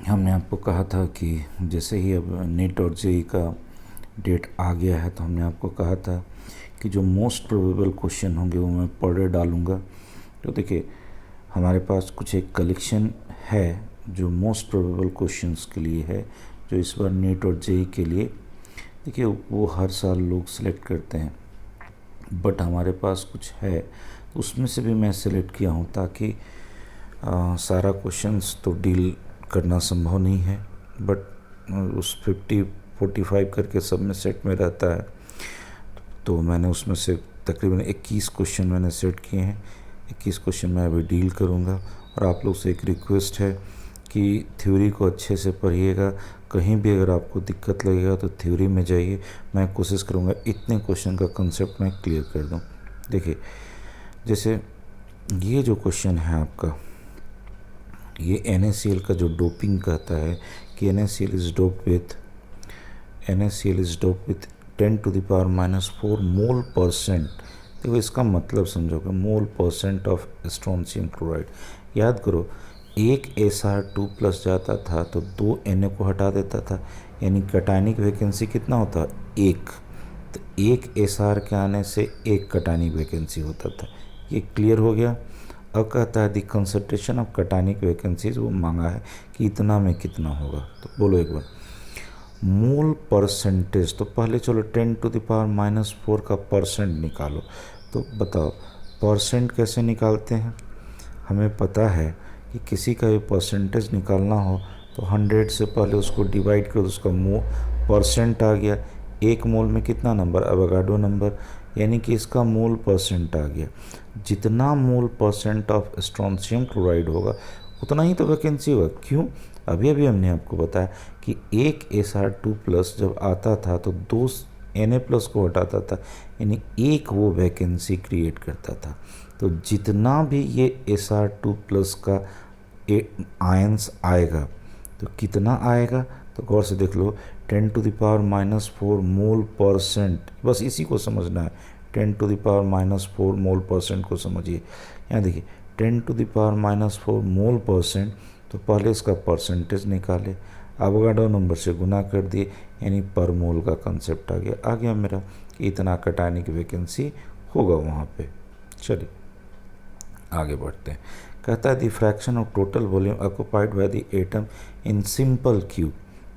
हमने आपको कहा था कि जैसे ही अब नीट और जेई का डेट आ गया है तो हमने आपको कहा था कि जो मोस्ट प्रोबेबल क्वेश्चन होंगे वो मैं पर डे डालूँगा। तो देखिए हमारे पास कुछ एक कलेक्शन है जो मोस्ट प्रोबेबल क्वेश्चंस के लिए है, जो इस बार नीट और जेई के लिए देखिए वो हर साल लोग सेलेक्ट करते हैं, बट हमारे पास कुछ है तो उसमें से भी मैं सेलेक्ट किया हूँ ताकि सारा क्वेश्चंस तो डील करना संभव नहीं है, बट उस 50-45 करके सब में सेट में रहता है। तो मैंने उसमें से तकरीबन 21 क्वेश्चन मैंने सेट किए हैं। 21 क्वेश्चन मैं अभी डील करूँगा और आप लोग से एक रिक्वेस्ट है कि थ्योरी को अच्छे से पढ़िएगा। कहीं भी अगर आपको दिक्कत लगेगा तो थ्योरी में जाइए। मैं कोशिश करूँगा इतने क्वेश्चन का कंसेप्ट मैं क्लियर कर दूँ। देखिए जैसे ये जो क्वेश्चन है आपका, ये NaCl का जो डोपिंग कहता है कि NaCl is dope with 10⁻⁴ mole percent. देखो इसका मतलब समझोगे, मोल परसेंट ऑफ स्ट्रोंशियम क्लोराइड। याद करो, एक Sr2+ जाता था तो 2 Na को हटा देता था, यानी कैटायनिक वैकेंसी कितना होता? 1। तो एक Sr के आने से एक कैटायनिक वैकेंसी होता था। ये क्लियर हो गया। अब कहता है the concentration of cationic vacancies, वो मांगा है कि इतना में कितना होगा। तो बोलो एक बार मोल परसेंटेज। तो पहले चलो 10⁻⁴ का परसेंट निकालो। तो बताओ परसेंट कैसे निकालते हैं? हमें पता है कि किसी का भी परसेंटेज निकालना हो तो 100 से पहले उसको डिवाइड करो, उसका परसेंट आ गया। एक मोल में कितना नंबर? एवोगाड्रो नंबर, यानी कि इसका मोल परसेंट आ गया। जितना मोल परसेंट ऑफ स्ट्रोंशियम क्लोराइड होगा उतना ही तो वैकेंसी होगा। क्यों? अभी अभी हमने आपको बताया कि एक Sr2+ जब आता था तो 2 Na+ को हटाता था, यानी एक वो वैकेंसी क्रिएट करता था। तो जितना भी ये Sr2+ का आयंस आएगा तो कितना आएगा? तो गौर से देख लो, 10⁻⁴ मोल परसेंट, बस इसी को समझना है। 10⁻⁴ मोल परसेंट को समझिए। यहाँ देखिए 10⁻⁴ मोल परसेंट, तो पहले इसका परसेंटेज निकाले, एवोगाड्रो नंबर से गुना कर दिए, यानी पर मोल का कंसेप्ट आ गया मेरा कि इतना कैटायनिक वैकेंसी होगा वहाँ पे। चलिए आगे बढ़ते हैं। कहता है the fraction of total volume occupied by the atom in simple cube.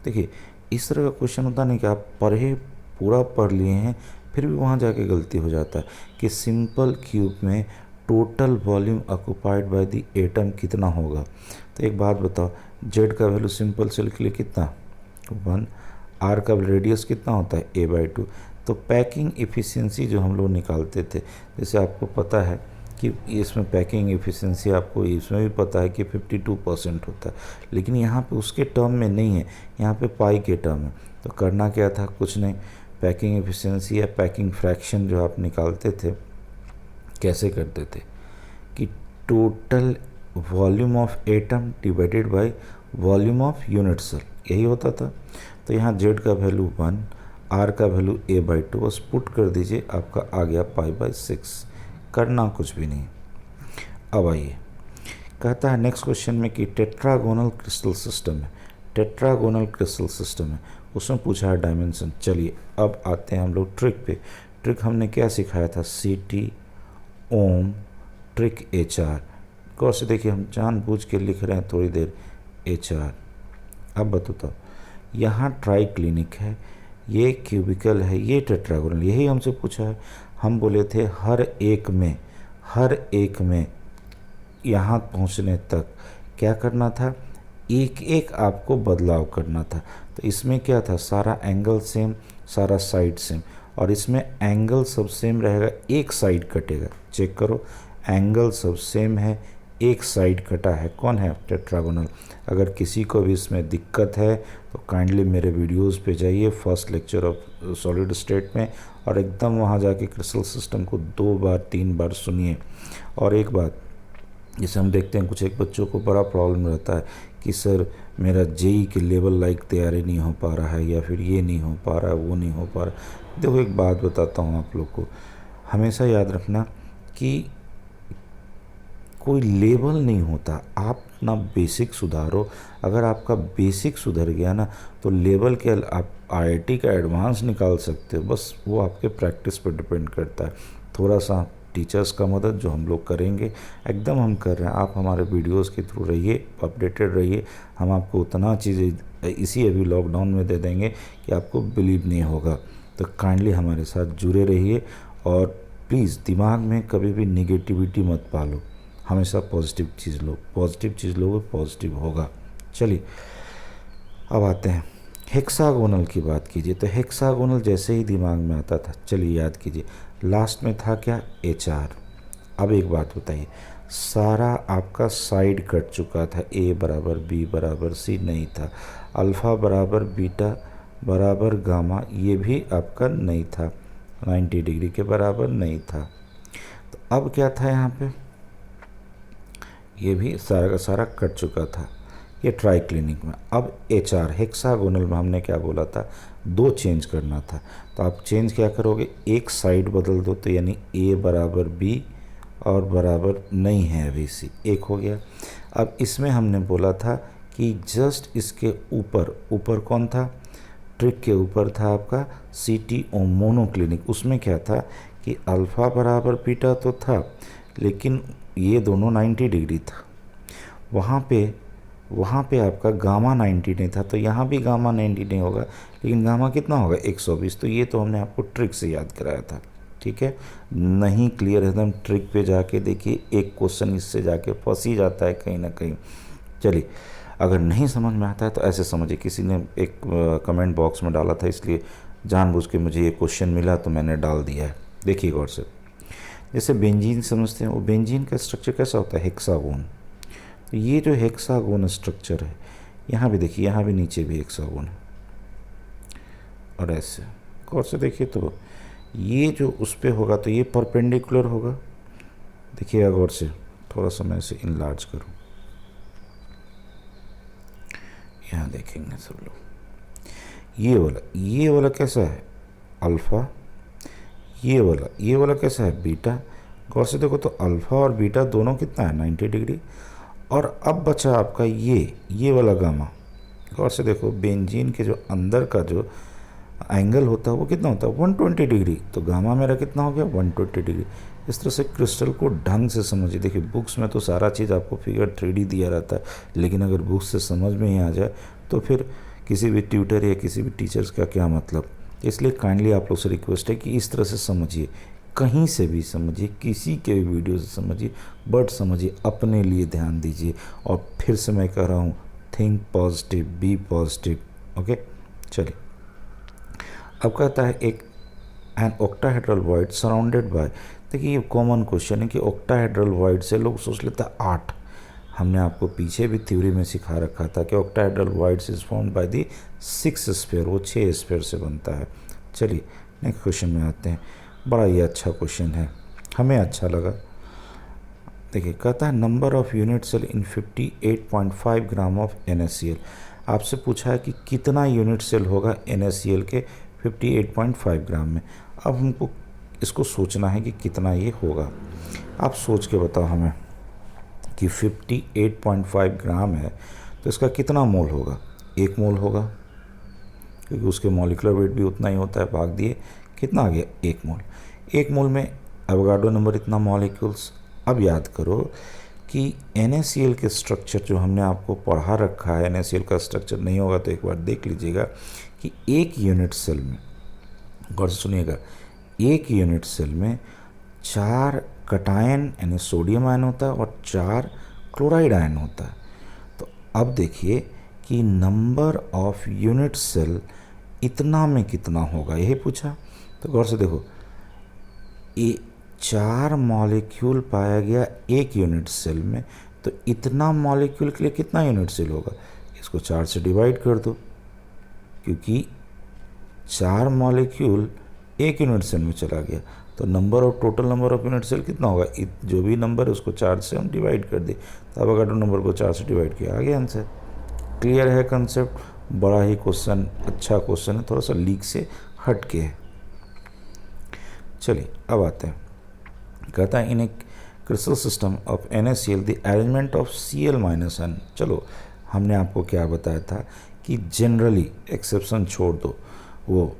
देखिए इस तरह का क्वेश्चन होता नहीं कि आप पूरा पढ़ लिए हैं फिर भी वहाँ जाके गलती हो जाता है कि सिंपल क्यूब में total volume occupied by the atom कितना होगा। तो एक बात बताओ, जेड का वैल्यू सिंपल सेल के लिए कितना? 1। आर का रेडियस कितना होता है? a/2। तो पैकिंग एफिशिएंसी जो हम लोग निकालते थे, जैसे आपको पता है कि इसमें पैकिंग एफिशिएंसी आपको इसमें भी पता है कि 52% होता है, लेकिन यहाँ पे उसके टर्म में नहीं है, यहाँ पे पाई के टर्म है। तो करना क्या था? कुछ नहीं, पैकिंग एफिशिएंसी या पैकिंग फ्रैक्शन जो आप निकालते थे कैसे करते थे कि total volume of atom divided by volume of unit cell, यही होता था। तो यहाँ जेड का वैल्यू 1, आर का वैल्यू a/2, बस पुट कर दीजिए, आपका आ गया π/6। करना कुछ भी नहीं। अब आइए, कहता है नेक्स्ट क्वेश्चन में कि टेट्रागोनल क्रिस्टल सिस्टम है, टेट्रागोनल क्रिस्टल सिस्टम है, उसमें पूछा है डायमेंशन। चलिए अब आते हैं हम लोग ट्रिक पे। ट्रिक हमने क्या सिखाया था? CT, ओम, ट्रिक HR। गौर से देखिए, हम जानबूझ के लिख रहे हैं थोड़ी देर HR। अब बताओ, यहाँ ट्राई क्लिनिक है, ये क्यूबिकल है, ये टेट्रागोनल, यही हमसे पूछा है। हम बोले थे हर एक में यहाँ पहुँचने तक क्या करना था? एक एक आपको बदलाव करना था। तो इसमें क्या था? सारा एंगल सेम, सारा साइड सेम, और इसमें एंगल सब सेम रहेगा, एक साइड कटेगा। चेक करो, एंगल सब सेम है, एक साइड कटा है। कौन है? टेट्रागोनल। अगर किसी को भी इसमें दिक्कत है तो काइंडली मेरे वीडियोस पे जाइए, first lecture of solid state में, और एकदम वहाँ जाके क्रिस्टल सिस्टम को 2 बार 3 बार सुनिए। और एक बात, जैसे हम देखते हैं कुछ एक बच्चों को बड़ा प्रॉब्लम रहता है कि सर मेरा जेई के लेवल लाइक तैयारी नहीं हो पा रहा है, या फिर ये नहीं हो पा रहा है, वो नहीं हो पा रहा। देखो एक बात बताता हूँ आप लोग को, हमेशा याद रखना कि कोई लेवल नहीं होता, आप अपना बेसिक सुधारो। अगर आपका बेसिक सुधर गया ना तो लेवल के आप आईआईटी का एडवांस निकाल सकते हो। बस वो आपके प्रैक्टिस पर डिपेंड करता है। थोड़ा सा टीचर्स का मदद जो हम लोग करेंगे, एकदम हम कर रहे हैं। आप हमारे वीडियोस के थ्रू रहिए, अपडेटेड रहिए। हम आपको उतना चीज़ें इसी अभी लॉकडाउन में दे देंगे कि आपको बिलीव नहीं होगा। तो काइंडली हमारे साथ जुड़े रहिए और प्लीज़ दिमाग में कभी भी निगेटिविटी मत पालो, हमेशा पॉजिटिव चीज़ लो। पॉजिटिव चीज़ लोगे पॉजिटिव होगा। चलिए अब आते हैं हेक्सागोनल की बात कीजिए। तो हेक्सागोनल जैसे ही दिमाग में आता था, चलिए याद कीजिए, लास्ट में था क्या, HR। अब एक बात बताइए, सारा आपका साइड कट चुका था, A बराबर B बराबर C नहीं था, अल्फ़ा बराबर बीटा बराबर गामा ये भी आपका नहीं था, 90 डिग्री के बराबर नहीं था। तो अब क्या था यहाँ पे, ये भी सारा का सारा कट चुका था, ये ट्राइक्लिनिक में। अब HR हेक्सागोनल में हमने क्या बोला था, 2 चेंज करना था। तो आप चेंज क्या करोगे, एक साइड बदल दो, तो यानी A बराबर B और बराबर नहीं है अभी C, एक हो गया। अब इसमें हमने बोला था कि जस्ट इसके ऊपर कौन था, ट्रिक के ऊपर था आपका CTO मोनोक्लिनिक। उसमें क्या था कि अल्फ़ा बराबर बीटा तो था, लेकिन ये दोनों 90 डिग्री था। वहाँ पे आपका गामा 90 नहीं था, तो यहाँ भी गामा 90 नहीं होगा, लेकिन गामा कितना होगा, 120। तो ये तो हमने आपको ट्रिक से याद कराया था, ठीक है। नहीं क्लियर एकदम, ट्रिक पे जाके देखिए, एक क्वेश्चन इससे जाके फंस ही जाता है कहीं ना कहीं। चलिए, अगर नहीं समझ में आता है तो ऐसे समझिए, किसी ने एक कमेंट बॉक्स में डाला था, इसलिए जानबूझ के मुझे ये क्वेश्चन मिला तो मैंने डाल दिया है। देखिए गौर से, जैसे बेंजीन समझते हैं, वो बेंजीन का स्ट्रक्चर कैसा होता है, हेक्सागोन। तो ये जो हेक्सागोन स्ट्रक्चर है, यहाँ भी देखिए, यहाँ भी नीचे भी हेक्सागोन है, और ऐसे गौर से देखिए, तो ये जो उस पर होगा तो ये परपेंडिकुलर होगा। देखिएगा गौर से, थोड़ा सा मैं इसे इनलार्ज करूँ, यहाँ देखेंगे सब लोग, ये वाला कैसा है, अल्फ़ा। ये वाला कैसा है, बीटा। गौर से देखो, तो अल्फ़ा और बीटा दोनों कितना है, 90 डिग्री। और अब बचा आपका ये वाला गामा। गौर से देखो, बेंजीन के जो अंदर का जो एंगल होता है वो कितना होता है, 120 डिग्री। तो गामा मेरा कितना हो गया, 120 डिग्री। इस तरह से क्रिस्टल को ढंग से समझिए। देखिए, बुक्स में तो सारा चीज़ आपको फिगर 3D दिया रहता है, लेकिन अगर बुक्स से समझ में ही आ जाए तो फिर किसी भी ट्यूटर या किसी भी टीचर्स का क्या मतलब। इसलिए काइंडली आप लोग से रिक्वेस्ट है कि इस तरह से समझिए, कहीं से भी समझिए, किसी के भी वीडियो से समझिए, बट समझिए, अपने लिए ध्यान दीजिए। और फिर से मैं कह रहा हूँ, think positive, be positive. Okay, चलिए अब कहता है एक an octahedral void surrounded by. देखिए, ये कॉमन क्वेश्चन है कि ऑक्टाहेड्रल वॉइड से लोग सोच लेते हैं 8। हमने आपको पीछे भी थ्योरी में सिखा रखा था कि octahedral voids is formed by the 6 sphere, वो 6 स्फीयर से बनता है। चलिए नेक्स्ट क्वेश्चन में आते हैं। बड़ा ही अच्छा क्वेश्चन है, हमें अच्छा लगा। देखिए, कहता है number of unit cell in 58.5 gram of NaCl। आपसे पूछा है कि कितना यूनिट सेल होगा NaCl के 58.5 ग्राम में। अब हमको इसको सोचना है कि कितना ये होगा। आप सोच के बताओ हमें कि 58.5 ग्राम है तो इसका कितना मोल होगा, 1 मोल होगा, क्योंकि उसके मॉलिक्यूलर वेट भी उतना ही होता है, भाग दिए कितना आ गया, 1 मोल। 1 मोल में एवोगाड्रो नंबर इतना मॉलिक्यूल्स। अब याद करो कि NaCl के स्ट्रक्चर जो हमने आपको पढ़ा रखा है, NaCl का स्ट्रक्चर नहीं होगा तो एक बार देख लीजिएगा कि एक यूनिट सेल में, गौर से सुनिएगा, एक यूनिट सेल में 4 कटायन यानी सोडियम आयन होता है और 4 क्लोराइड आयन होता है। तो अब देखिए कि नंबर ऑफ यूनिट सेल इतना में कितना होगा, यही पूछा। तो गौर से देखो, ये 4 मॉलिक्यूल पाया गया एक यूनिट सेल में, तो इतना मॉलिक्यूल के लिए कितना यूनिट सेल होगा, इसको 4 से डिवाइड कर दो, क्योंकि 4 मॉलिक्यूल एक यूनिट सेल में चला गया। तो number of total number of unit cell कितना होगा, जो भी नंबर है उसको 4 से हम डिवाइड कर दे। तो अब अगर नंबर को 4 से डिवाइड किया, आ गया आंसर। क्लियर है कंसेप्ट, बड़ा ही क्वेश्चन, अच्छा क्वेश्चन है, थोड़ा सा लीक से हट के है। चलिए अब आते हैं। कहता है in a crystal system of NaCl the arrangement of Cl-n। चलो हमने आपको क्या बताया था कि जनरली एक्सेप्शन छोड़ दो, वो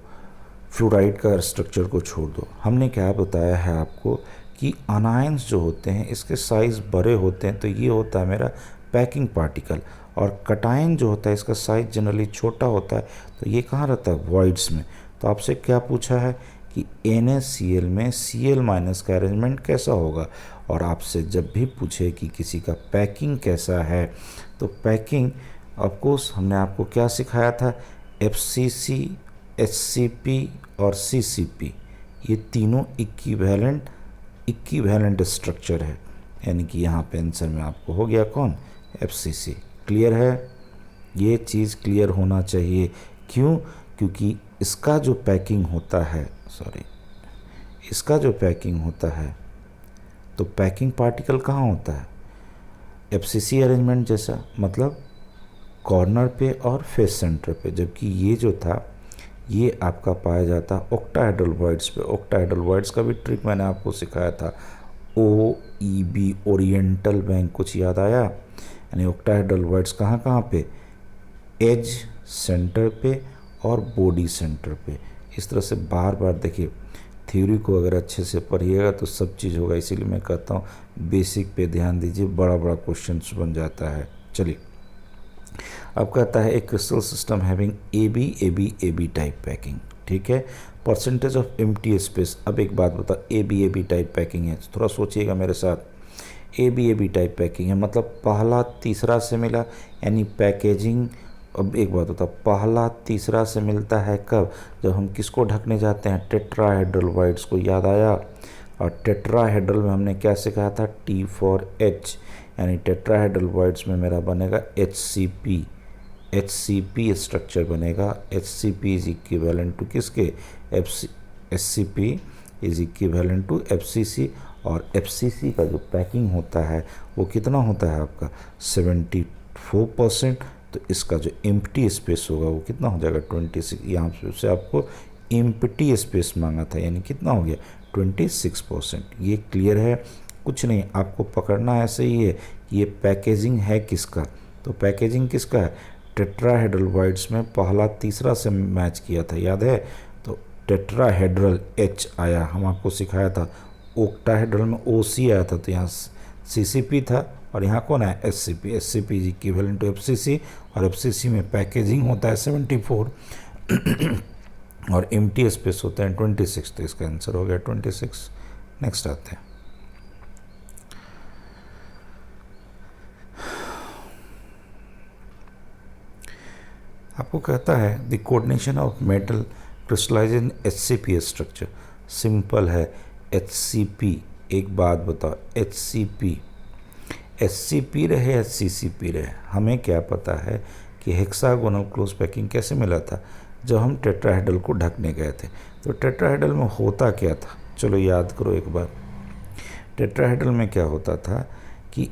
फ्लोराइड का स्ट्रक्चर को छोड़ दो, हमने क्या बताया है आपको कि अनायंस जो होते हैं इसके साइज़ बड़े होते हैं, तो ये होता है मेरा पैकिंग पार्टिकल, और कटायन जो होता है इसका साइज़ जनरली छोटा होता है, तो ये कहाँ रहता है, वॉइड्स में। तो आपसे क्या पूछा है कि NaCl में Cl- का अरेंजमेंट कैसा होगा, और आपसे जब भी पूछे कि किसी का पैकिंग कैसा है, तो पैकिंग ऑफकोर्स हमने आपको क्या सिखाया था, FCC, HCP और CCP, ये तीनों इक्विवेलेंट स्ट्रक्चर है, यानी कि यहाँ पे आंसर में आपको हो गया कौन, FCC। क्लियर है, ये चीज़ क्लियर होना चाहिए। क्यों, क्योंकि इसका जो पैकिंग होता है, इसका जो पैकिंग होता है, तो पैकिंग पार्टिकल कहाँ होता है, FCC अरेंजमेंट जैसा, मतलब कॉर्नर पे और फेस सेंटर पे, जबकि ये जो था ये आपका पाया जाता है ऑक्टाहेड्रल वॉइड्स पे। ऑक्टाहेड्रल वॉइड्स का भी ट्रिक मैंने आपको सिखाया था, OEB ओरिएंटल बैंक, कुछ याद आया, यानी ऑक्टाहेड्रल वॉइड्स कहाँ कहाँ पे, एज सेंटर पे और बॉडी सेंटर पे। इस तरह से बार बार देखिए, थ्योरी को अगर अच्छे से पढ़िएगा तो सब चीज़ होगा, इसीलिए मैं कहता हूँ बेसिक पे ध्यान दीजिए, बड़ा बड़ा क्वेश्चन बन जाता है। चलिए अब कहता है एक crystal system having AB type packing, ठीक है, परसेंटेज ऑफ एम्प्टी स्पेस। अब एक बात बता, AB टाइप पैकिंग है, थोड़ा सोचिएगा मेरे साथ। AB टाइप पैकिंग है मतलब पहला तीसरा से मिला, यानी पैकेजिंग। अब एक बात होता, पहला तीसरा से मिलता है कब, जब हम किसको ढकने जाते हैं, टेट्राहेड्रल वॉइड्स को, याद आया। और टेट्राहेड्रल में हमने क्या सिखाया था, T फॉर H, यानी टेट्राहेड्रल वॉइड्स में मेरा बनेगा HCP स्ट्रक्चर बनेगा। HCP इज इक्विवेलेंट टू किसके, SCP is equivalent to FCC, और FCC का जो पैकिंग होता है वो कितना होता है आपका 74%। तो इसका जो एम्प्टी स्पेस होगा वो कितना हो जाएगा 26। यहाँ से आपको एम्प्टी स्पेस मांगा था, यानी कितना हो गया 26%। ये क्लियर है, कुछ नहीं आपको पकड़ना ऐसे ही है कि ये पैकेजिंग है किसका, तो पैकेजिंग किसका है, टेट्राहेड्रल वॉइड्स में पहला तीसरा से मैच किया था, याद है। तो टेट्राहेड्रल H आया, हम आपको सिखाया था। ओक्टाहेड्रल में OC आया था, तो यहाँ CCP था, और यहाँ कौन है, SCP। SCP is equivalent to FCC, और FCC में पैकेजिंग होता है 74 और एम्प्टी स्पेस होता है 26। तो इसका आंसर हो गया 26। नेक्स्ट आते हैं, आपको कहता है the coordination of metal crystallise in HCP structure. Simple है, HCP, एक बात बताओ, SCP रहे या CCP रहे, हमें क्या पता है कि हेक्सागोनल क्लोज पैकिंग कैसे मिला था, जब हम टेट्राहेड्रल को ढकने गए थे। तो टेट्राहेड्रल में होता क्या था, चलो याद करो एक बार। टेट्राहेड्रल में क्या होता था कि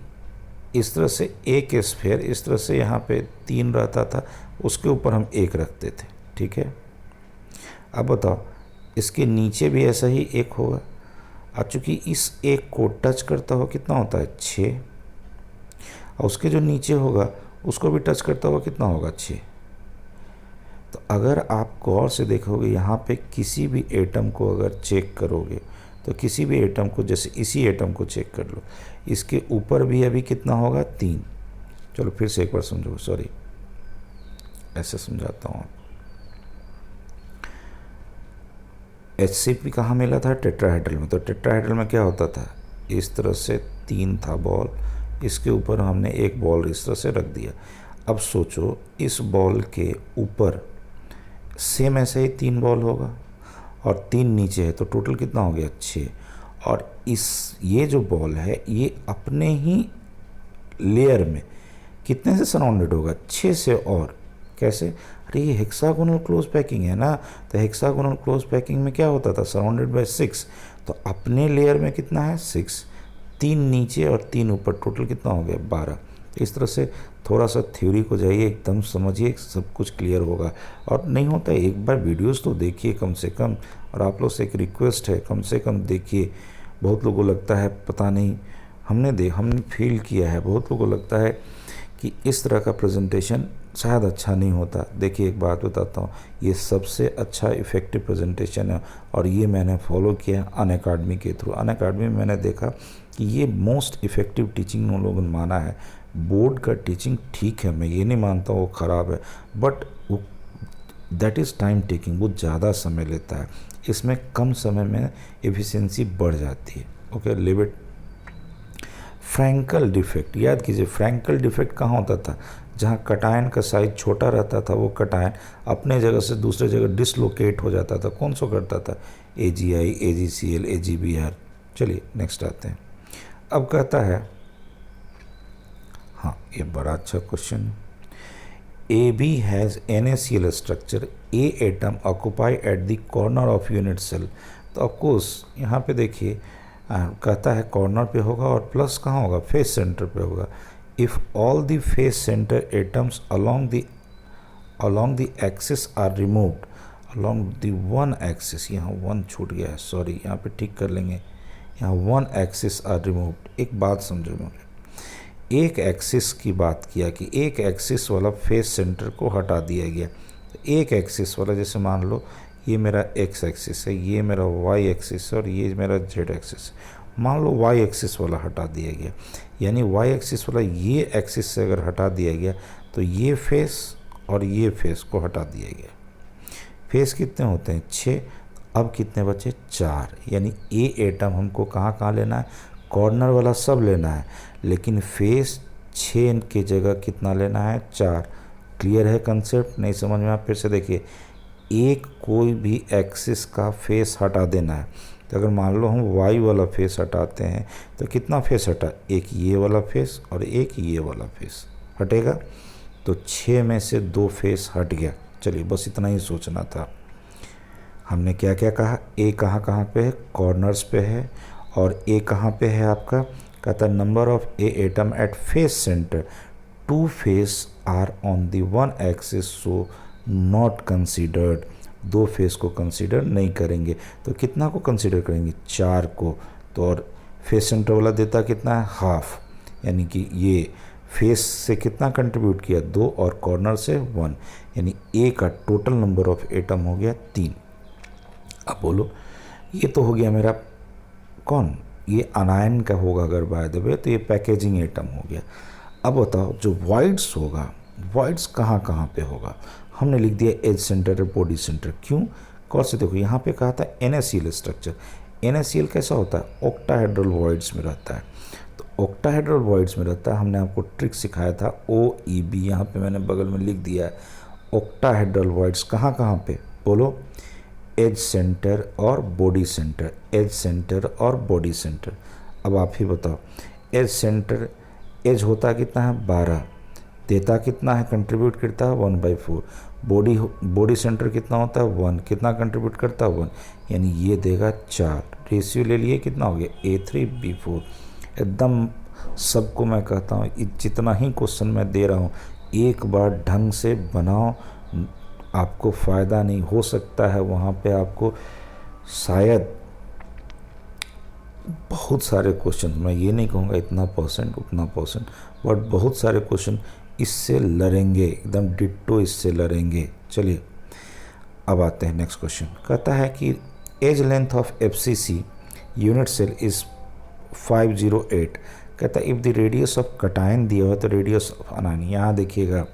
इस तरह से एक स्फीयर, इस तरह से यहाँ पे 3 रहता था, उसके ऊपर हम 1 रखते थे, ठीक है। अब बताओ, इसके नीचे भी ऐसा ही 1 होगा, अब चूँकि इस 1 को टच करता हो कितना होता है 6, और उसके जो नीचे होगा उसको भी टच करता हुआ कितना होगा 6। तो अगर आप गौर से देखोगे यहाँ पे किसी भी एटम को अगर चेक करोगे, तो किसी भी एटम को, जैसे इसी एटम को चेक कर लो, इसके ऊपर भी अभी कितना होगा 3। चलो फिर से एक बार समझो, सॉरी ऐसे समझाता हूँ। HCP कहाँ मिला था, टेट्राहेड्रल में। तो टेट्राहेड्रल में क्या होता था, इस तरह से 3 था बॉल, इसके ऊपर हमने एक बॉल इस तरह से रख दिया। अब सोचो इस बॉल के ऊपर सेम ऐसे ही 3 बॉल होगा, और 3 नीचे है, तो टोटल कितना हो गया 6। और ये जो बॉल है ये अपने ही लेयर में कितने से सराउंडेड होगा, 6 से। और कैसे, अरे ये हेक्सागोनल क्लोज पैकिंग है ना, तो हेक्सागोनल क्लोज पैकिंग में क्या होता था, सराउंडेड बाय 6। तो अपने लेयर में कितना है 6, 3 नीचे और 3 ऊपर, टोटल कितना हो गया 12। इस तरह से थोड़ा सा थ्योरी को जाइए, एकदम समझिए, सब कुछ क्लियर होगा। और नहीं होता है, एक बार वीडियोस तो देखिए कम से कम, और आप लोग से एक रिक्वेस्ट है, कम से कम देखिए। बहुत लोगों को लगता है पता नहीं हमने फील किया है, बहुत लोगों को लगता है कि इस तरह का प्रेजेंटेशन शायद अच्छा नहीं होता। देखिए एक बात बताता हूँ, ये सबसे अच्छा इफ़ेक्टिव प्रेजेंटेशन है और ये मैंने फॉलो किया अनअकैडमी के थ्रू। अनअकैडमी में मैंने देखा कि ये मोस्ट इफ़ेक्टिव टीचिंग उन लोगों ने माना है। बोर्ड का टीचिंग ठीक है, मैं ये नहीं मानता वो ख़राब है, but that is time taking, वो ज़्यादा समय लेता है। इसमें कम समय में एफिशिएंसी बढ़ जाती है। Okay, leave it. Frenkel defect, याद कीजिए फ्रैंकल डिफेक्ट कहाँ होता था, जहाँ कटायन का साइज छोटा रहता था, वो कटायन अपने जगह से दूसरे जगह डिसलोकेट हो जाता था। कौन सा करता था? AGI, AGCL, AGBR। चलिए नेक्स्ट आते हैं। अब कहता है, हाँ ये बड़ा अच्छा क्वेश्चन है। AB has NaCl structure, A atom occupy at the corner of unit cell। तो ऑफकोर्स यहाँ पे देखिए कहता है कॉर्नर पे होगा और प्लस कहाँ होगा? फेस सेंटर पे होगा। If all the face centre atoms along the axis are removed, along the one axis, यहाँ वन छूट गया है, सॉरी, यहाँ पे ठीक कर लेंगे, यहाँ वन एक्सिस आर रिमूव्ड। एक बात समझो, मुझे एक एक्सिस की बात किया कि एक एक्सिस वाला फेस सेंटर को हटा दिया गया। तो एक एक्सिस वाला, जैसे मान लो ये मेरा एक्स एक्सिस है, ये मेरा वाई एक्सिस है और ये मेरा जेड एक्सिस है। मान लो वाई एक्सिस वाला हटा दिया गया, यानी वाई एक्सिस वाला ये एक्सिस से अगर हटा दिया गया तो ये फेस और ये फेस को हटा दिया गया। फेस कितने होते हैं? 6। अब कितने बचे? 4। यानी ए एटम हमको कहाँ कहाँ लेना है? कॉर्नर वाला सब लेना है, लेकिन फेस 6 की जगह कितना लेना है? 4। क्लियर है कंसेप्ट? नहीं समझ में? आप फिर से देखिए, एक कोई भी एक्सिस का फेस हटा देना है। तो अगर मान लो हम वाई वाला फेस हटाते हैं तो कितना फेस हटा? एक ये वाला फेस और एक ये वाला फेस हटेगा। तो 6 में से 2 फेस हट गया। चलिए बस इतना ही सोचना था। हमने क्या क्या कहा? ए कहाँ कहाँ पे है? कॉर्नर्स पे है। और ए कहाँ पे है आपका? कहता है number of a atom at face centre, 2 face are on the one axis so not considered. 2 face को कंसिडर नहीं करेंगे। तो कितना को कंसिडर करेंगे? 4 को। तो और फेस सेंटर वाला देता कितना है? हाफ, यानी कि ये फेस से कितना कंट्रीब्यूट किया? 2 और कॉर्नर से 1, यानी ए का टोटल नंबर ऑफ एटम हो गया 3। अब बोलो, ये तो हो गया मेरा कौन? ये अनायन का होगा अगर बाय द वे, तो ये पैकेजिंग एटम हो गया। अब बताओ जो वाइड्स होगा, वाइड्स कहाँ कहाँ पे होगा? हमने लिख दिया एज सेंटर, बॉडी सेंटर। क्यों? कौन से? देखो यहाँ पे कहा था NaCl स्ट्रक्चर। NaCl कैसा होता है? ऑक्टाहेड्रल वॉइड्स में रहता है। तो ऑक्टाहेड्रल वॉइड्स में रहता है। हमने आपको ट्रिक सिखाया था OEB, यहाँ पे मैंने बगल में लिख दिया है। ऑक्टाहेड्रल वॉइड्स कहाँ कहाँ पे? बोलो। एज सेंटर और बॉडी सेंटर, एज सेंटर और बॉडी सेंटर। अब आप ही बताओ, एज सेंटर, एज होता कितना है? 12, देता कितना है? कंट्रीब्यूट करता है 1/4। बॉडी सेंटर कितना होता है? 1, कितना कंट्रीब्यूट करता है? 1, यानी ये देगा 4। रेशियो ले लिए, कितना हो गया? A3B4। एकदम सबको मैं कहता हूँ, जितना ही क्वेश्चन मैं दे रहा हूँ, एक बार ढंग से बनाओ, आपको फ़ायदा नहीं हो सकता है वहाँ पे आपको शायद बहुत सारे क्वेश्चन, मैं ये नहीं कहूँगा इतना परसेंट उतना परसेंट, बट बहुत सारे क्वेश्चन इससे लड़ेंगे, एकदम डिट्टो इससे लड़ेंगे। चलिए अब आते हैं नेक्स्ट क्वेश्चन। कहता है कि edge length of FCC unit cell is 508। कहता है if the radius of cation दिया हुआ तो रेडियस ऑफ अनायन। यहाँ देखिएगा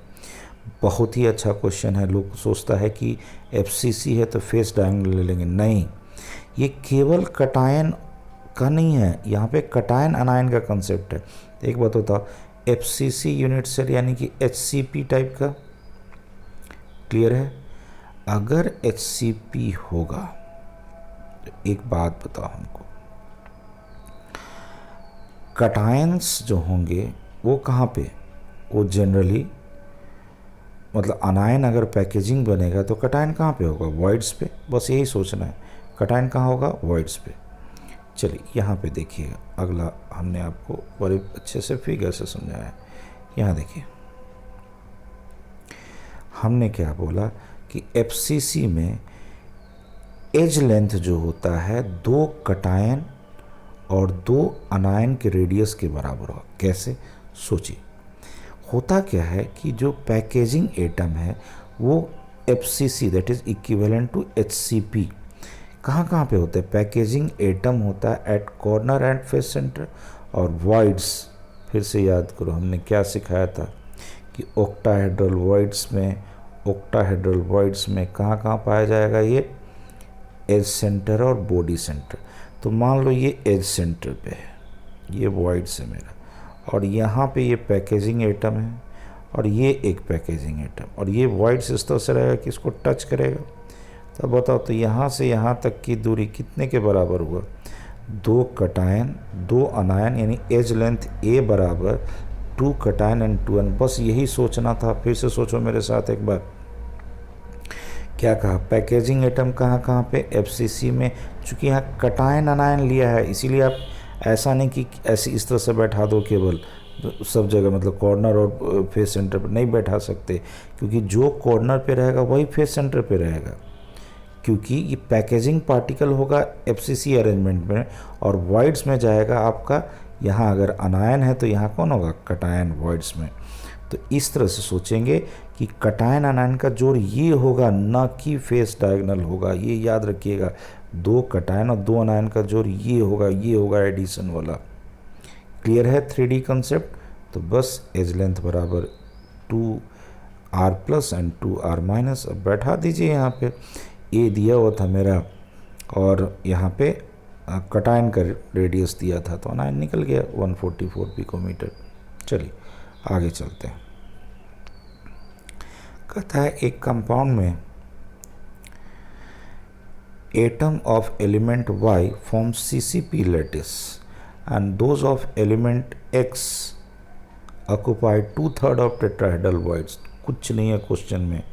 बहुत ही अच्छा क्वेश्चन है। लोग सोचता है कि FCC है तो फेस डायगोनल ले लेंगे, नहीं, ये केवल कटायन का नहीं है, यहाँ पे कटायन अनायन का कंसेप्ट है। एक बात बताओ, FCC यूनिट सेल यानी कि HCP टाइप का, क्लियर है? अगर HCP होगा तो एक बात बताओ हमको, कटायंस जो होंगे वो कहाँ पे? वो जनरली मतलब अनायन अगर पैकेजिंग बनेगा तो कटायन कहाँ पे होगा? वॉइड्स पे। बस यही सोचना है, कटायन कहाँ होगा? वॉइड्स पे। चलिए यहाँ पे देखिए, अगला हमने आपको बड़े अच्छे से फिगर से समझाया है। यहाँ देखिए हमने क्या बोला कि FCC में एज लेंथ जो होता है 2 कटायन और 2 अनायन के रेडियस के बराबर होगा। कैसे, सोचिए। होता क्या है कि जो पैकेजिंग एटम है वो FCC that is equivalent to HCP कहाँ पे होते हैं? पैकेजिंग एटम होता है at corner and face centre, और वॉइड्स, फिर से याद करो हमने क्या सिखाया था कि ऑक्टाहेड्रल वॉइड्स में कहाँ पाया जाएगा ये? एज सेंटर और बॉडी सेंटर। तो मान लो ये एज सेंटर पे है, ये वॉइड्स है मेरा, और यहाँ पे ये पैकेजिंग एटम है और ये एक पैकेजिंग एटम, और ये वॉइड्स इस तरह से रहेगा कि इसको टच करेगा। तब बताओ तो यहाँ से यहाँ तक की दूरी कितने के बराबर हुआ? 2 कटायन 2 अनायन, यानी एज लेंथ A बराबर 2 कटायन एंड 2 एन। बस यही सोचना था। फिर से सोचो मेरे साथ एक बार, क्या कहा? पैकेजिंग एटम कहाँ पे? FCC में। चूँकि यहाँ कटायन अनायन लिया है इसीलिए आप ऐसा नहीं कि ऐसे इस तरह से बैठा दो केवल सब जगह, मतलब कॉर्नर और फेस सेंटर पर नहीं बैठा सकते, क्योंकि जो कॉर्नर पे रहेगा वही फेस सेंटर पे रहेगा, क्योंकि ये पैकेजिंग पार्टिकल होगा FCC अरेंजमेंट में, और वॉइड्स में जाएगा आपका। यहाँ अगर अनायन है तो यहाँ कौन होगा? कटायन वॉइड्स में। तो इस तरह से सोचेंगे कि कटायन अनायन का जोड़ ये होगा, ना कि फेस डायगोनल होगा। ये याद रखिएगा, 2 कटायन और 2 अनायन का जोड़ ये होगा एडिशन वाला। क्लियर है 3D कंसेप्ट? तो बस एज लेंथ बराबर 2r plus and 2r minus. अब बैठा दीजिए यहाँ पे, ए दिया हुआ था मेरा और यहाँ पे कटायन का रेडियस दिया था, तो अनायन निकल गया 144 पिकोमीटर। चलिए आगे चलते हैं। कहता है एक कंपाउंड में atom of element Y form CCP lattice and those of element X occupy 2/3 of tetrahedral voids. कुछ नहीं है क्वेश्चन में।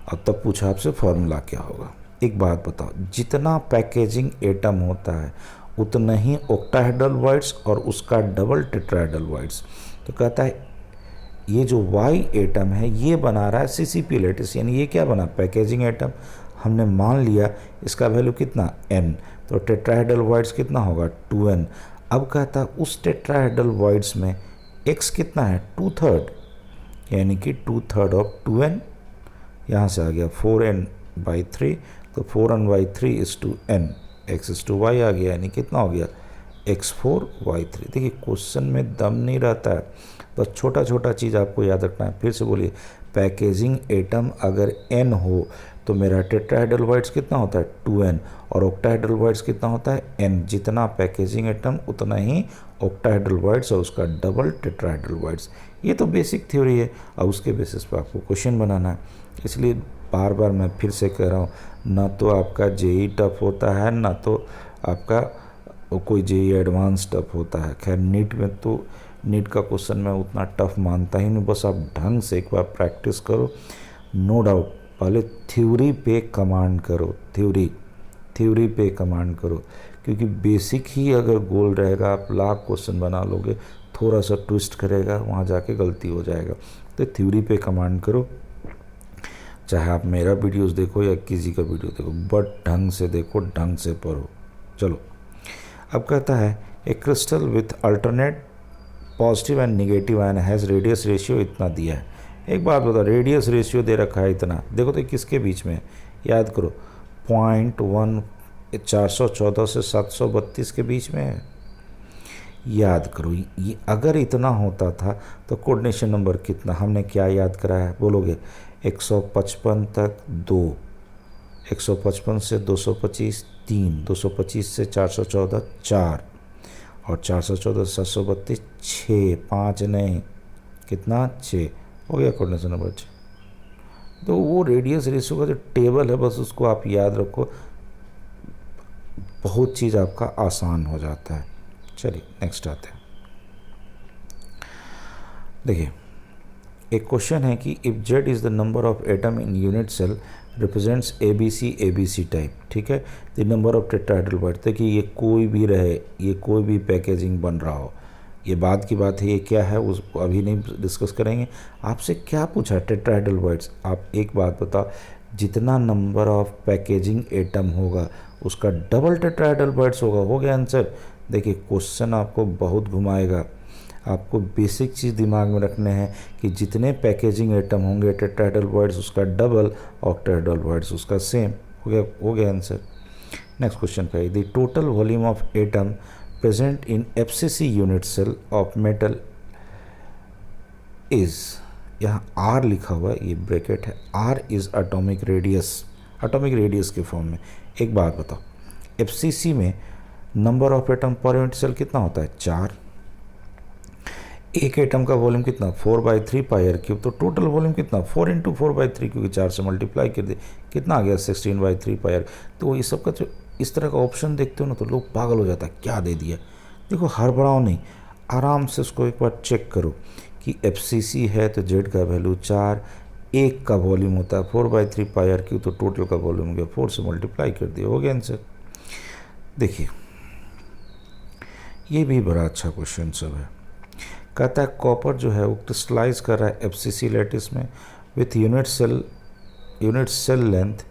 अब तब पूछा आपसे फॉर्मूला क्या होगा। एक बात बताओ, जितना पैकेजिंग एटम होता है उतना ही ऑक्टाहेड्रल वॉइड्स और उसका डबल टेट्राहेड्रल वॉइड्स। तो कहता है ये जो Y एटम है ये बना रहा है CCP लैटिस, यानी ये क्या बना? Packaging atom. हमने मान लिया इसका वैल्यू कितना? n, तो टेट्राहेड्रल वॉइड्स कितना होगा? 2n। अब कहता है उस टेट्राहेड्रल वॉइड्स में x कितना है? 2/3, यानी कि 2/3 ऑफ 2n। यहाँ से आ गया 4n/3, तो 4n/3 is to n, x is to y आ गया, यानी कितना हो गया? x4y3। देखिए क्वेश्चन में दम नहीं रहता है, बस छोटा छोटा चीज़ आपको याद रखना है। फिर से बोलिए, पैकेजिंग एटम अगर n हो तो मेरा टेट्राहेड्रल वॉइड्स कितना होता है? 2n, और ऑक्टाहेड्रल वॉइड्स कितना होता है? n। जितना पैकेजिंग एटम उतना ही ऑक्टाहेड्रल वॉइड्स और उसका डबल टेट्राहेड्रल वॉइड्स। ये तो बेसिक थ्योरी है, और उसके बेसिस पर आपको क्वेश्चन बनाना है। इसलिए बार बार मैं फिर से कह रहा हूँ, ना तो आपका JEE टफ होता है, ना तो आपका कोई JEE एडवांस टफ होता है। खैर नीट में तो नीट का क्वेश्चन मैं उतना टफ मानता ही नहीं, बस आप ढंग से एक बार प्रैक्टिस करो। नो डाउट पहले थ्योरी पे कमांड करो, थ्योरी पे कमांड करो, क्योंकि बेसिक ही अगर गोल रहेगा आप लाख क्वेश्चन बना लोगे, थोड़ा सा ट्विस्ट करेगा वहाँ जाके गलती हो जाएगा। तो थ्योरी पे कमांड करो, चाहे आप मेरा वीडियोस देखो या किसी का वीडियो देखो, बट ढंग से देखो, ढंग से पढ़ो। चलो अब कहता है a crystal with alternate positive and negative ion has radius ratio इतना दिया है। एक बात बताओ, रेडियस रेशियो दे रखा है इतना, देखो तो किसके बीच में? याद करो 0.1 414 से 732 के बीच में है। याद करो, ये अगर इतना होता था तो कोऑर्डिनेशन नंबर कितना? हमने क्या याद कराया है? बोलोगे 155 तक 2, 155 से 225 3, 225 से 414 4, और 414 से 732 6, 5 नहीं कितना? 6 हो गया कोऑर्डिनेशन नंबर 6। तो वो रेडियस रेशियो का जो टेबल है बस उसको आप याद रखो, बहुत चीज़ आपका आसान हो जाता है। चलिए नेक्स्ट आते हैं। देखिए एक क्वेश्चन है कि if Z is the number of atom in unit cell represents ABC type, ठीक है, the number of tetrahedral voids. देखिए ये कोई भी रहे, ये कोई भी पैकेजिंग बन रहा हो, ये बात की बात है, ये क्या है उसको अभी नहीं डिस्कस करेंगे। आपसे क्या पूछा? Tetrahedral voids. आप एक बात बताओ, जितना नंबर ऑफ पैकेजिंग एटम होगा उसका डबल टेट्राहेड्रल वॉइड्स होगा। हो गया आंसर। देखिए क्वेश्चन आपको बहुत घुमाएगा, आपको बेसिक चीज़ दिमाग में रखने हैं कि जितने पैकेजिंग एटम होंगे टेट्राहेड्रल बॉन्ड्स उसका डबल, ऑक्टाहेड्रल बॉन्ड्स उसका सेम। हो गया आंसर। नेक्स्ट क्वेश्चन पे, the total volume of atom present in FCC unit cell of metal is, यहाँ आर लिखा हुआ है, ये ब्रैकेट है, r is atomic radius, atomic radius के फॉर्म में। एक बात बताओ, एफसीसी में number of atom per unit cell कितना होता है? 4। एक एटम का वॉल्यूम कितना? 4/3 पाई आर क्यूब। तो टोटल वॉल्यूम कितना? 4 × 4/3, क्योंकि 4 से मल्टीप्लाई कर दे, कितना आ गया? 16/3 पाई आर। तो ये सब का जो इस तरह का ऑप्शन देखते हो ना तो लोग पागल हो जाता है, क्या दे दिया। देखो हड़बड़ाओ नहीं, आराम से उसको एक बार चेक करो कि एफसीसी है तो जेड का वैल्यू 4, एक का वॉल्यूम होता है 4/3 पाई आर क्यूब, तो टोटल का वॉल्यूम हो गया 4 से मल्टीप्लाई कर दिया, हो गया आंसर। देखिए ये भी बड़ा अच्छा क्वेश्चन सब है। कहता है कॉपर जो है वो क्रिस्टलाइज कर रहा है एफसीसी लैटिस में with unit cell length,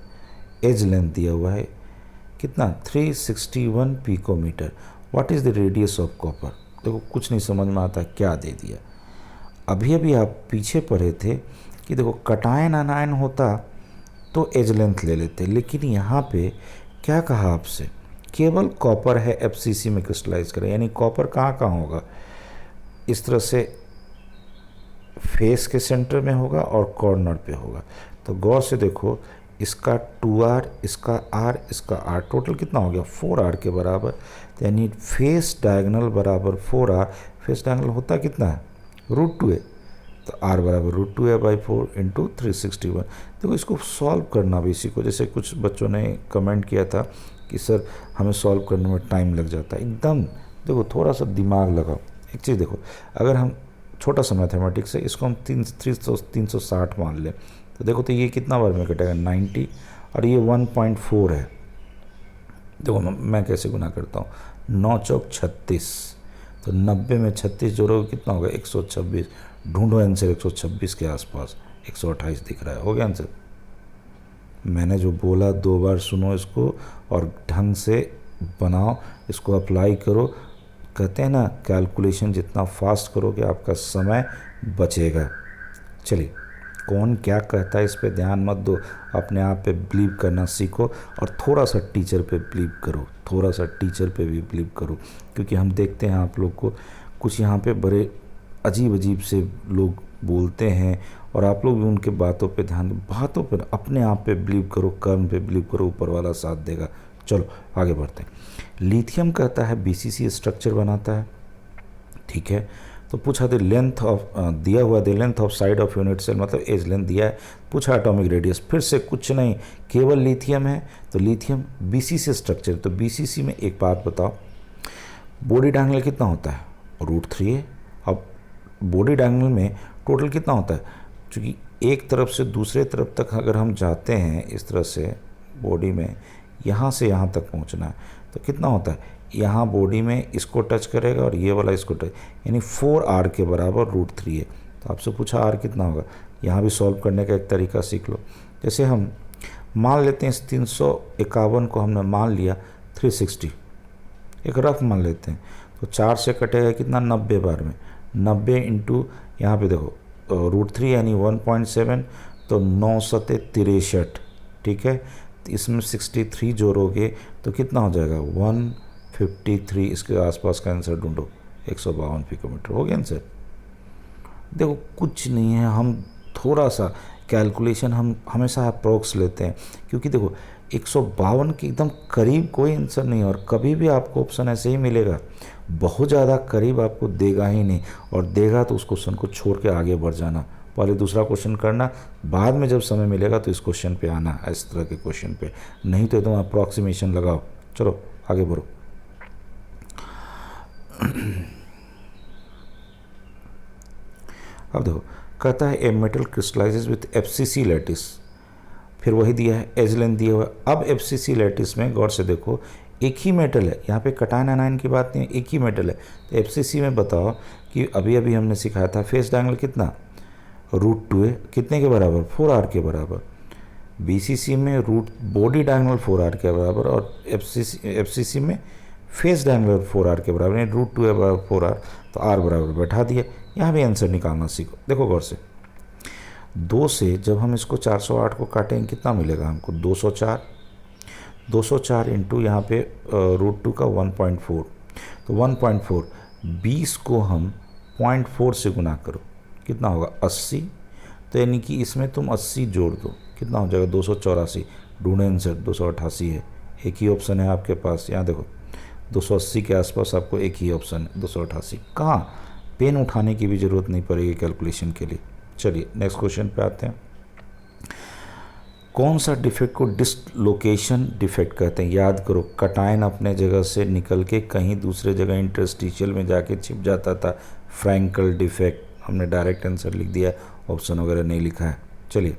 edge length दिया हुआ है कितना? 361 picometre. What is the radius of copper? देखो कुछ नहीं समझ में आता, क्या दे दिया। अभी अभी आप पीछे पढ़े थे कि देखो कटायन अनायन होता तो एज लेंथ ले लेते, लेकिन यहाँ पे क्या कहा आपसे? केवल कॉपर है एफसीसी में क्रिस्टलाइज करें, यानी कॉपर कहाँ कहाँ होगा? इस तरह से फेस के सेंटर में होगा और कॉर्नर पे होगा। तो गौर से देखो, इसका 2r, इसका r, इसका r, टोटल कितना हो गया? 4r के बराबर। तो यानी फेस डायगोनल बराबर 4r, फेस डायगोनल होता कितना है? √2 है, तो r बराबर √2a/4 × 361। देखो इसको सॉल्व करना भी सीखो। जैसे कुछ बच्चों ने कमेंट किया था कि सर हमें सॉल्व करने में टाइम लग जाता है, एकदम देखो थोड़ा सा दिमाग लगाओ। एक चीज़ देखो, अगर हम छोटा सा मैथमेटिक्स है, इसको हम 360 मान लें, तो देखो तो ये कितना बार में कटेगा? 90, और ये 1.4 है। देखो मैं कैसे गुना करता हूँ, 9 चौक 36, तो 90 में 36 जोड़ोगे कितना होगा? 126। ढूंढो आंसर 126 के आसपास, 128 दिख रहा है, हो गया आंसर। मैंने जो बोला 2 बार सुनो इसको और ढंग से बनाओ, इसको अप्लाई करो। कहते हैं ना कैलकुलेशन जितना फास्ट करोगे आपका समय बचेगा। चलिए, कौन क्या कहता है इस पे ध्यान मत दो, अपने आप पे बिलीव करना सीखो और थोड़ा सा टीचर पे बिलीव करो, थोड़ा सा टीचर पे भी बिलीव करो, क्योंकि हम देखते हैं आप लोग को कुछ यहाँ पे बड़े अजीब अजीब से लोग बोलते हैं और आप लोग भी उनके बातों पे ध्यान दो, बातों पर अपने आप पे बिलीव करो, कर्म पे बिलीव करो, ऊपर वाला साथ देगा। चलो आगे बढ़ते हैं। लिथियम कहता है बीसीसी स्ट्रक्चर बनाता है, ठीक है। तो पूछा द लेंथ ऑफ, दिया हुआ the length of side of unit cell, मतलब एज लेंथ दिया है। पूछा एटॉमिक रेडियस, फिर से कुछ नहीं, केवल लिथियम है, तो लिथियम बीसीसी स्ट्रक्चर। तो बीसीसी में एक बात बताओ, बॉडी डायगोनल कितना होता है? √3 है। अब बॉडी डायगोनल में टोटल कितना होता है? क्योंकि एक तरफ से दूसरे तरफ तक अगर हम जाते हैं इस तरह से बॉडी में, यहाँ से यहाँ तक पहुँचना है, तो कितना होता है? यहाँ बॉडी में इसको टच करेगा और ये वाला इसको टच, यानी 4r के बराबर √3 है। तो आपसे पूछा r कितना होगा, यहाँ भी सॉल्व करने का एक तरीका सीख लो। जैसे हम मान लेते हैं इस 351 को हमने मान लिया 360, एक रफ मान लेते हैं, तो 4 से कटेगा कितना? 90 बार में, 90 इंटू यहाँ पे देखो √3 यानी 1.7, तो 9 सते 63, ठीक है। तो इसमें 63 जोड़ोगे तो कितना हो जाएगा? 153, इसके आसपास का आंसर ढूंढो, 152 पिकोमीटर, हो गया आंसर। देखो कुछ नहीं है, हम थोड़ा सा कैलकुलेशन हम हमेशा अप्रोक्स लेते हैं, क्योंकि देखो 152 के एकदम करीब कोई आंसर नहीं है, और कभी भी आपको ऑप्शन ऐसे ही मिलेगा, बहुत ज़्यादा करीब आपको देगा ही नहीं, और देगा तो उस क्वेश्चन को छोड़ के आगे बढ़ जाना, पहले दूसरा क्वेश्चन करना, बाद में जब समय मिलेगा तो इस क्वेश्चन पे आना, इस तरह के क्वेश्चन पे, नहीं तो एकदम अप्रॉक्सीमेशन लगाओ। चलो आगे बढ़ो। अब देखो, कहता है a metal crystallises with FCC lattice, फिर वही दिया है, एज लेंथ दिया हुआ है। अब एफसीसी लैटिस में गौर से देखो, एक ही मेटल है, यहाँ पे कटायन अनायन की बात नहीं है, एक ही मेटल है। तो एफसीसी में बताओ कि अभी अभी हमने सिखाया था फेस डायगोनल कितना? √2 है, कितने के बराबर? 4r के बराबर। बीसीसी में बॉडी डायगोनल 4r के बराबर, और एफसीसी में फेस डायंगुलर 4r के बराबर है, √2 है बराबर 4r, तो r बराबर बैठा दिया। यहाँ भी आंसर निकालना सीखो। देखो गौर से, 2 से जब हम इसको 408 को काटेंगे कितना मिलेगा हमको, 204। 204 इंटू यहाँ पे √2 का 1.4, तो 1.4, 20 को हम 0.4 से गुना करो, कितना होगा 80। तो यानी कि इसमें तुम 80 जोड़ दो, कितना हो जाएगा 284। ढूंढे आंसर, 288 है, एक ही ऑप्शन है आपके पास। यहाँ देखो 280 के आसपास आपको एक ही ऑप्शन है, 288। कहाँ, पेन उठाने की भी ज़रूरत नहीं पड़ेगी कैलकुलेशन के लिए। चलिए नेक्स्ट क्वेश्चन पे आते हैं। कौन सा डिफेक्ट को डिसलोकेशन डिफेक्ट कहते हैं? याद करो, कटायन अपने जगह से निकल के कहीं दूसरे जगह इंटरस्टिशियल में जाके छिप जाता था, फ्रैंकल डिफेक्ट। हमने डायरेक्ट आंसर लिख दिया, ऑप्शन वगैरह नहीं लिखा है। चलिए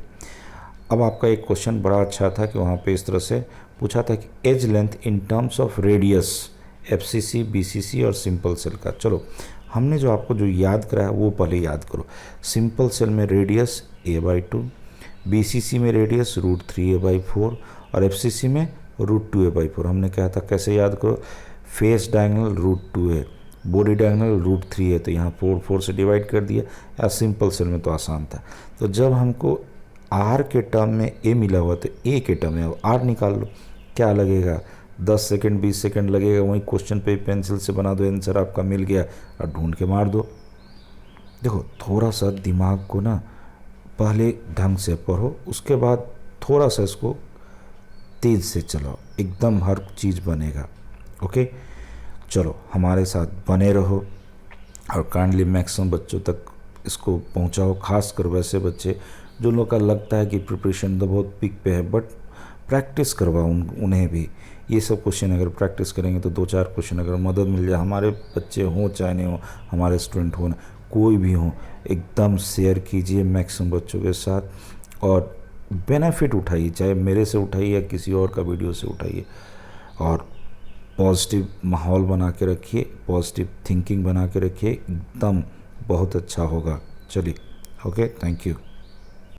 अब आपका एक क्वेश्चन बड़ा अच्छा था कि वहाँ पे इस तरह से पूछा था कि edge length in terms of radius, FCC, BCC और सिंपल सेल का। चलो हमने जो आपको जो याद कराया वो पहले याद करो। सिंपल सेल में रेडियस a/2, बीसीसी में रेडियस √3a/4 और एफसीसी में √2a/4। हमने कहा था कैसे याद करो, फेस डायगोनल √2 है, बॉडी डायगोनल √3 है, तो यहाँ 4 से डिवाइड कर दिया। या सिंपल सेल में तो आसान था। तो जब हमको आर के टर्म में ए मिला हुआ तो ए के टर्म में अब आर निकाल लो। क्या लगेगा, 10 सेकंड 20 सेकंड लगेगा, वहीं क्वेश्चन पे पेंसिल से बना दो, आंसर आपका मिल गया और ढूंढ के मार दो। देखो थोड़ा सा दिमाग को ना पहले ढंग से पढ़ो, उसके बाद थोड़ा सा इसको तेज़ से चलाओ, एकदम हर चीज़ बनेगा। ओके, चलो हमारे साथ बने रहो और काइंडली मैक्सिमम बच्चों तक इसको पहुंचाओ, खासकर वैसे बच्चे जो लोग का लगता है कि प्रिपरेशन तो बहुत पीक पे है, बट प्रैक्टिस करवाओ उन्हें भी। ये सब क्वेश्चन अगर प्रैक्टिस करेंगे तो 2-4 क्वेश्चन अगर मदद मिल जाए, हमारे बच्चे हों चाहे नहीं हो, हमारे स्टूडेंट हो ना, कोई भी हो, एकदम शेयर कीजिए मैक्सिमम बच्चों के साथ और बेनिफिट उठाइए, चाहे मेरे से उठाइए या किसी और का वीडियो से उठाइए। और पॉजिटिव माहौल बना के रखिए, पॉजिटिव थिंकिंग बना के रखिए, एकदम बहुत अच्छा होगा। चलिए ओके, थैंक यू।